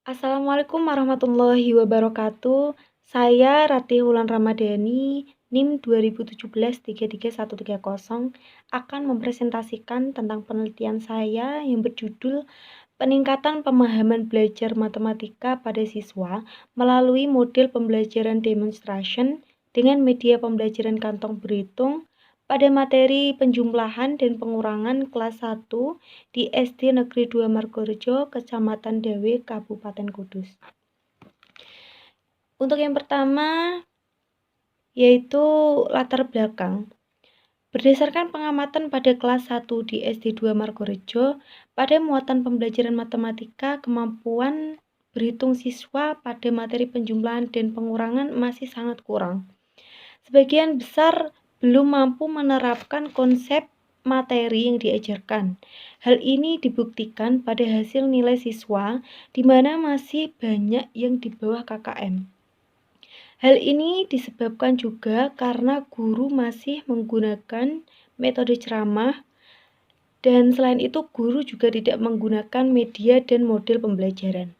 Assalamualaikum warahmatullahi wabarakatuh. Saya Ratih Wulan Ramadhani, NIM 2017-33130 akan mempresentasikan tentang penelitian saya yang berjudul Peningkatan Pemahaman Belajar Matematika pada Siswa melalui Model Pembelajaran Demonstration dengan Media Pembelajaran Kantong Berhitung pada materi penjumlahan dan pengurangan kelas 1 di SD Negeri 2 Margorejo, Kecamatan Dawe, Kabupaten Kudus. Untuk yang pertama, yaitu latar belakang. Berdasarkan pengamatan pada kelas 1 di SD 2 Margorejo, pada muatan pembelajaran matematika, kemampuan berhitung siswa pada materi penjumlahan dan pengurangan masih sangat kurang. Sebagian besar belum mampu menerapkan konsep materi yang diajarkan. Hal ini dibuktikan pada hasil nilai siswa, di mana masih banyak yang di bawah KKM. Hal ini disebabkan juga karena guru masih menggunakan metode ceramah, dan selain itu guru juga tidak menggunakan media dan model pembelajaran.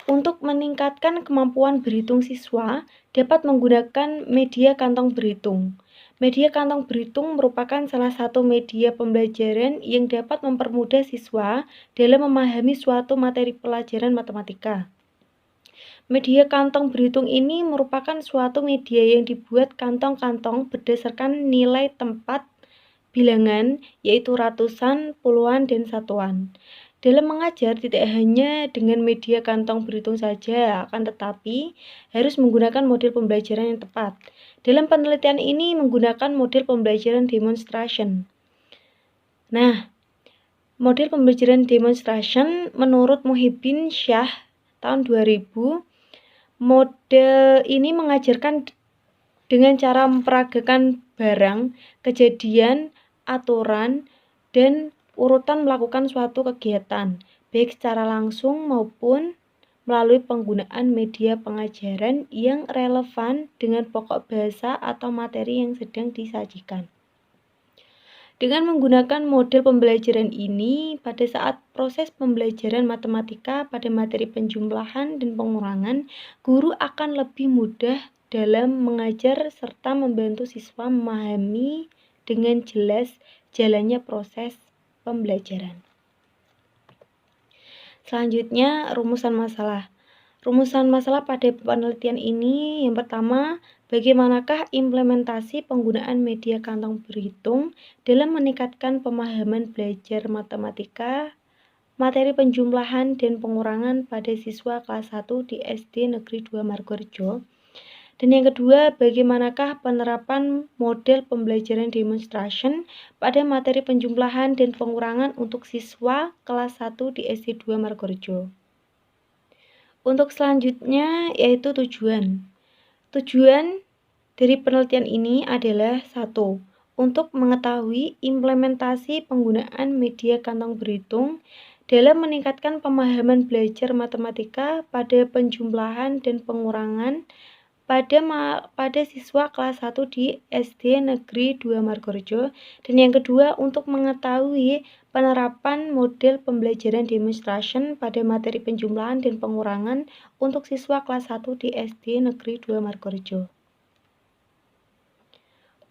Untuk meningkatkan kemampuan berhitung siswa, dapat menggunakan media kantong berhitung. Media kantong berhitung merupakan salah satu media pembelajaran yang dapat mempermudah siswa dalam memahami suatu materi pelajaran matematika. Media kantong berhitung ini merupakan suatu media yang dibuat kantong-kantong berdasarkan nilai tempat bilangan, yaitu ratusan, puluhan, dan satuan. Dalam mengajar tidak hanya dengan media kantong berhitung saja, akan tetapi harus menggunakan model pembelajaran yang tepat. Dalam penelitian ini menggunakan model pembelajaran demonstration. Nah, model pembelajaran demonstration menurut Muhyiddin Syah tahun 2000, model ini mengajarkan dengan cara memperagakan barang, kejadian, aturan, dan urutan melakukan suatu kegiatan, baik secara langsung maupun melalui penggunaan media pengajaran yang relevan dengan pokok bahasa atau materi yang sedang disajikan. Dengan menggunakan model pembelajaran ini, pada saat proses pembelajaran matematika pada materi penjumlahan dan pengurangan, guru akan lebih mudah dalam mengajar serta membantu siswa memahami dengan jelas jalannya proses pembelajaran. Selanjutnya, rumusan masalah. Rumusan masalah pada penelitian ini yang pertama, bagaimanakah implementasi penggunaan media kantong berhitung dalam meningkatkan pemahaman belajar matematika, materi penjumlahan dan pengurangan pada siswa kelas 1 di SD Negeri 2 Margorejo. Dan yang kedua, bagaimanakah penerapan model pembelajaran demonstration pada materi penjumlahan dan pengurangan untuk siswa kelas 1 di SD 2 Margorejo. Untuk selanjutnya yaitu tujuan. Tujuan dari penelitian ini adalah 1. Untuk mengetahui implementasi penggunaan media kantong berhitung dalam meningkatkan pemahaman belajar matematika pada penjumlahan dan pengurangan pada siswa kelas 1 di SD Negeri 2 Margorejo. Dan yang kedua, untuk mengetahui penerapan model pembelajaran demonstration pada materi penjumlahan dan pengurangan untuk siswa kelas 1 di SD Negeri 2 Margorejo.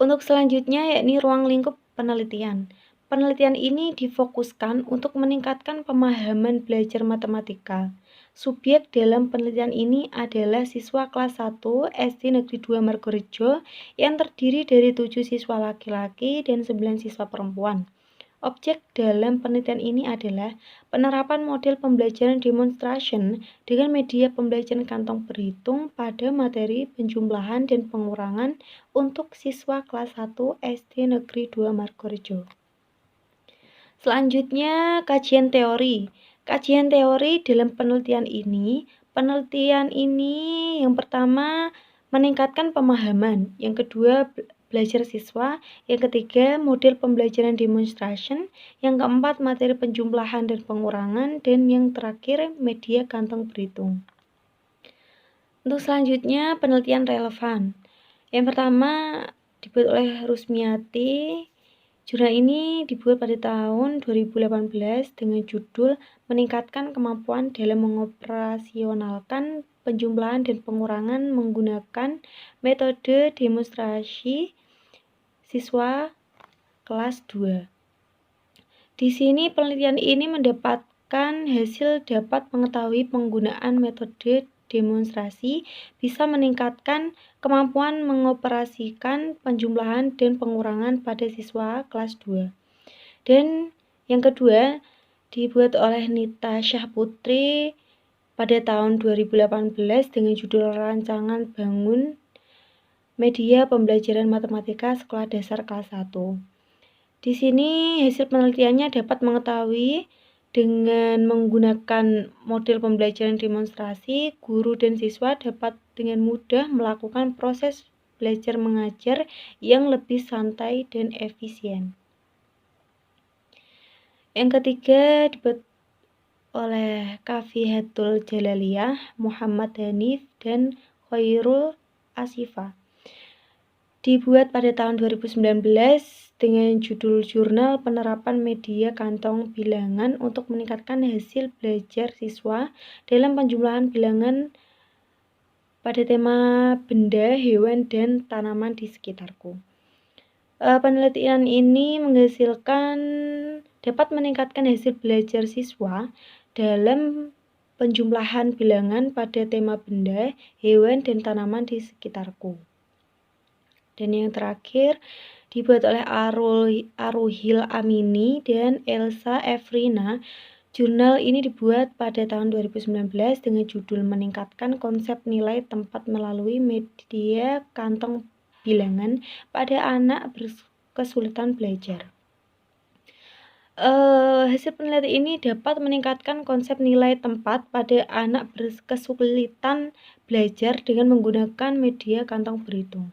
Untuk selanjutnya yakni ruang lingkup penelitian. Penelitian ini difokuskan untuk meningkatkan pemahaman belajar matematika. Subjek dalam penelitian ini adalah siswa kelas 1 SD Negeri 2 Margorejo yang terdiri dari 7 siswa laki-laki dan 9 siswa perempuan. Objek dalam penelitian ini adalah penerapan model pembelajaran demonstration dengan media pembelajaran kantong berhitung pada materi penjumlahan dan pengurangan untuk siswa kelas 1 SD Negeri 2 Margorejo. Selanjutnya, kajian teori. Kajian teori dalam penelitian ini yang pertama meningkatkan pemahaman, yang kedua belajar siswa, yang ketiga model pembelajaran demonstration, yang keempat materi penjumlahan dan pengurangan, dan yang terakhir media kantong berhitung. Untuk selanjutnya penelitian relevan. Yang pertama dibuat oleh Rusmiati, Jurnal ini dibuat pada tahun 2018 dengan judul Meningkatkan Kemampuan dalam Mengoperasionalkan Penjumlahan dan Pengurangan Menggunakan Metode Demonstrasi Siswa Kelas 2. Di sini penelitian ini mendapatkan hasil dapat mengetahui penggunaan metode demonstrasi bisa meningkatkan kemampuan mengoperasikan penjumlahan dan pengurangan pada siswa kelas 2. Dan yang kedua dibuat oleh Nita Syahputri pada tahun 2018 dengan judul Rancangan Bangun Media Pembelajaran Matematika Sekolah Dasar kelas 1. Di sini hasil penelitiannya dapat mengetahui dengan menggunakan model pembelajaran demonstrasi, guru dan siswa dapat dengan mudah melakukan proses belajar mengajar yang lebih santai dan efisien. Yang ketiga dibuat oleh Kafihatul Jalaliyah, Muhammad Hanif, dan Khairul Asifa. Dibuat pada tahun 2019 dengan judul Jurnal Penerapan Media Kantong Bilangan untuk meningkatkan hasil belajar siswa dalam penjumlahan bilangan pada tema benda, hewan, dan tanaman di sekitarku. Penelitian ini menghasilkan dapat meningkatkan hasil belajar siswa dalam penjumlahan bilangan pada tema benda, hewan, dan tanaman di sekitarku. Dan yang terakhir dibuat oleh Aruhil Amini dan Elsa Efrina. Jurnal ini dibuat pada tahun 2019 dengan judul Meningkatkan Konsep Nilai Tempat Melalui Media Kantong Bilangan pada Anak Berkesulitan Belajar. Hasil penelitian ini dapat meningkatkan konsep nilai tempat pada anak berkesulitan belajar dengan menggunakan media kantong berhitung.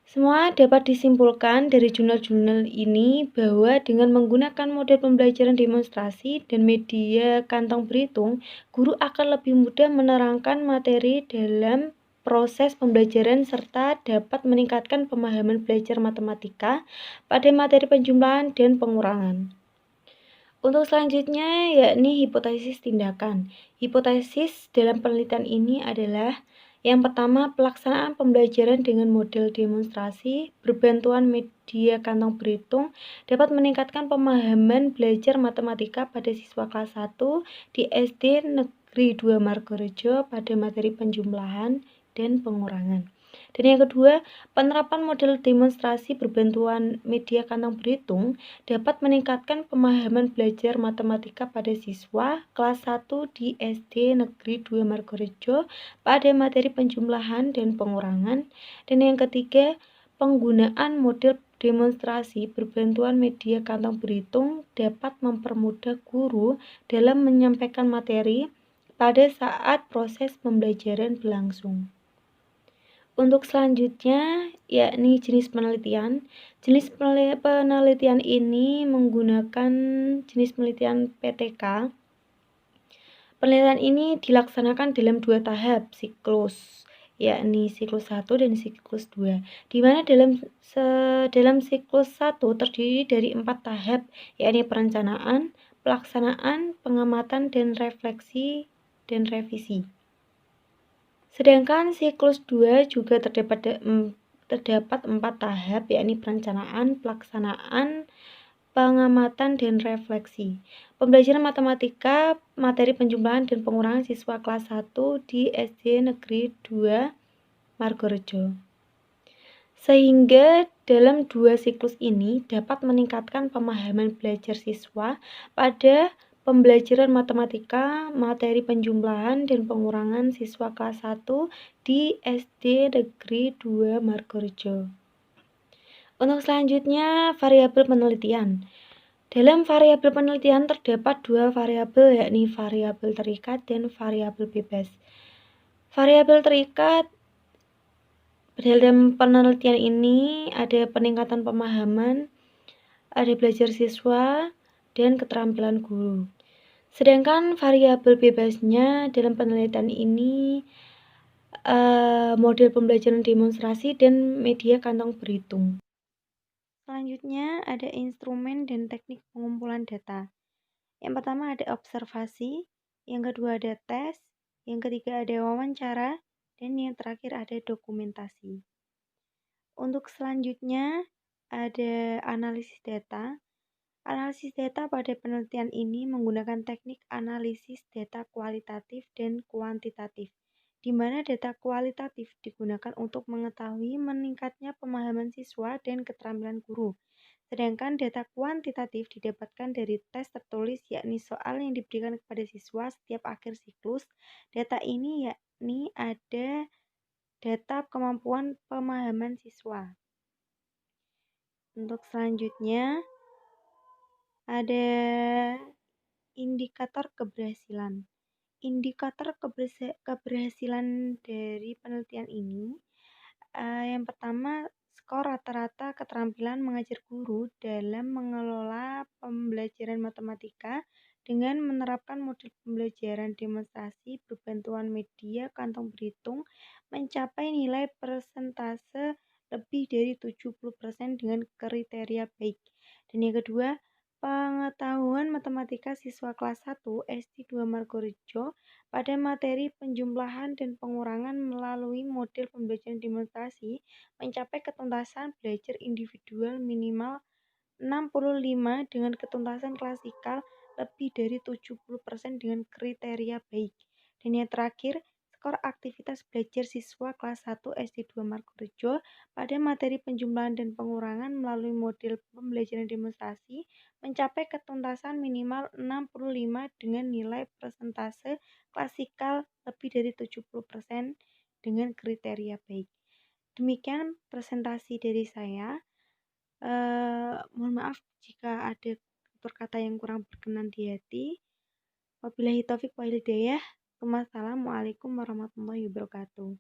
Semua dapat disimpulkan dari jurnal-jurnal ini bahwa dengan menggunakan model pembelajaran demonstrasi dan media kantong berhitung, guru akan lebih mudah menerangkan materi dalam proses pembelajaran serta dapat meningkatkan pemahaman belajar matematika pada materi penjumlahan dan pengurangan. Untuk selanjutnya yakni hipotesis tindakan. Hipotesis dalam penelitian ini adalah yang pertama, pelaksanaan pembelajaran dengan model demonstrasi berbantuan media kantong berhitung dapat meningkatkan pemahaman belajar matematika pada siswa kelas 1 di SD Negeri 2 Margorejo pada materi penjumlahan dan pengurangan. Dan yang kedua, penerapan model demonstrasi berbantuan media kantong berhitung dapat meningkatkan pemahaman belajar matematika pada siswa kelas 1 di SD Negeri 2 Margorejo pada materi penjumlahan dan pengurangan. Dan yang ketiga, penggunaan model demonstrasi berbantuan media kantong berhitung dapat mempermudah guru dalam menyampaikan materi pada saat proses pembelajaran berlangsung. Untuk selanjutnya, yakni jenis penelitian. Jenis penelitian ini menggunakan jenis penelitian PTK. Penelitian ini dilaksanakan dalam 2 tahap siklus, yakni siklus 1 dan siklus 2, di mana dalam siklus 1 terdiri dari 4 tahap, yakni perencanaan, pelaksanaan, pengamatan, dan refleksi dan revisi. Sedangkan siklus 2 juga terdapat 4 tahap, yakni perencanaan, pelaksanaan, pengamatan, dan refleksi. Pembelajaran matematika, materi penjumlahan dan pengurangan siswa kelas 1 di SD Negeri 2 Margorejo. Sehingga dalam 2 siklus ini dapat meningkatkan pemahaman belajar siswa pada pembelajaran matematika, materi penjumlahan dan pengurangan siswa kelas 1 di SD Negeri 2 Margorejo. Untuk selanjutnya, variabel penelitian. Dalam variabel penelitian terdapat 2 variabel, yakni variabel terikat dan variabel bebas. Variabel terikat dalam penelitian ini ada peningkatan pemahaman, ada belajar siswa, dan keterampilan guru. Sedangkan variabel bebasnya dalam penelitian ini model pembelajaran demonstrasi dan media kantong berhitung. Selanjutnya ada instrumen dan teknik pengumpulan data. Yang pertama ada observasi, yang kedua ada tes, yang ketiga ada wawancara, dan yang terakhir ada dokumentasi. Untuk selanjutnya ada analisis data. Analisis data pada penelitian ini menggunakan teknik analisis data kualitatif dan kuantitatif, di mana data kualitatif digunakan untuk mengetahui meningkatnya pemahaman siswa dan keterampilan guru. Sedangkan data kuantitatif didapatkan dari tes tertulis, yakni soal yang diberikan kepada siswa setiap akhir siklus. Data ini yakni ada data kemampuan pemahaman siswa. Untuk selanjutnya ada indikator keberhasilan. Indikator keberhasilan dari penelitian ini, yang pertama skor rata-rata keterampilan mengajar guru dalam mengelola pembelajaran matematika dengan menerapkan model pembelajaran demonstrasi berbantuan media kantong berhitung mencapai nilai persentase lebih dari 70% dengan kriteria baik. Dan yang kedua, pengetahuan matematika siswa kelas 1 SD 2 Margorejo pada materi penjumlahan dan pengurangan melalui model pembelajaran demonstrasi mencapai ketuntasan belajar individual minimal 65 dengan ketuntasan klasikal lebih dari 70% dengan kriteria baik. Dan yang terakhir, skor aktivitas belajar siswa kelas 1 SD 2 Margorejo pada materi penjumlahan dan pengurangan melalui model pembelajaran demonstrasi mencapai ketuntasan minimal 65 dengan nilai persentase klasikal lebih dari 70% dengan kriteria baik. Demikian presentasi dari saya. Mohon maaf jika ada tutur kata yang kurang berkenan di hati. Wabillahi taufik wal hidayah. Wassalamualaikum warahmatullahi wabarakatuh.